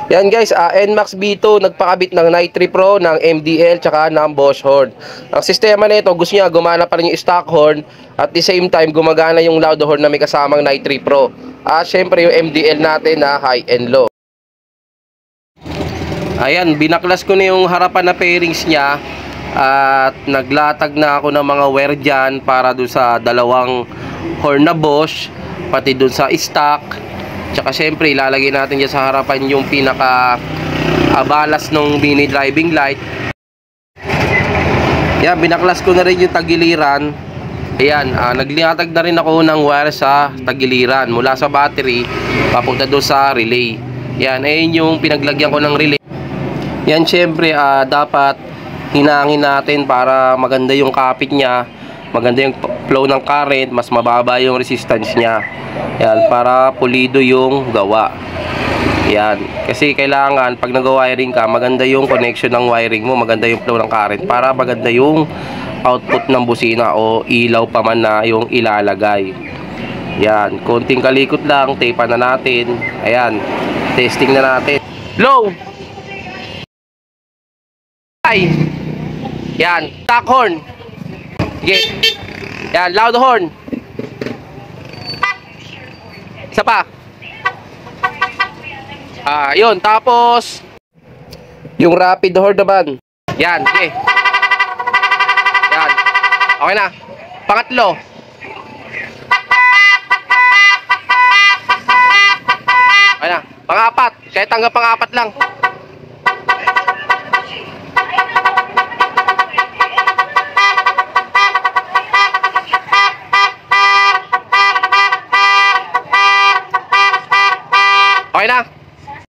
Yan guys, NMAX B2 nagpakabit ng Nitri Pro, ng MDL, tsaka ng Bosch horn. Ang sistema nito, gusto niya gumana pa rin yung stock horn at the same time gumagana yung loud horn na may kasamang Nitri Pro. At syempre yung MDL natin na high and low. Ayan, binaklas ko na yung harapan na pairings niya at naglatag na ako ng mga wire dyan para dun sa dalawang horn na Bosch, pati dun sa stock. Tsaka syempre ilalagay natin dyan sa harapan yung pinaka balas ng mini driving light. Yan, binaklas ko na rin yung tagiliran. Ayan, naglihatag na rin ako ng wire sa tagiliran mula sa battery papunta doon sa relay. Yan, ayun yung pinaglagyan ko ng relay. Yan, syempre dapat hinangin natin para maganda yung kapit niya, maganda yung flow ng current, mas mababa yung resistance niya. Yan, para pulido yung gawa. Yan, kasi kailangan pag nag-wiring ka, maganda yung connection ng wiring mo, maganda yung flow ng current para maganda yung output ng busina o ilaw pa man na yung ilalagay. Yan, konting kalikot lang, tape na natin. Ayan, testing na natin. Low. Ay. Yan, stock horn. Sige. Yan, loud horn. Isa pa. Yun, tapos yung rapid horn naman. Yan, sige. Yan. Okay na. Pangatlo. Okay na. Pangapat. Kahit hanggang pangapat lang. Okay na.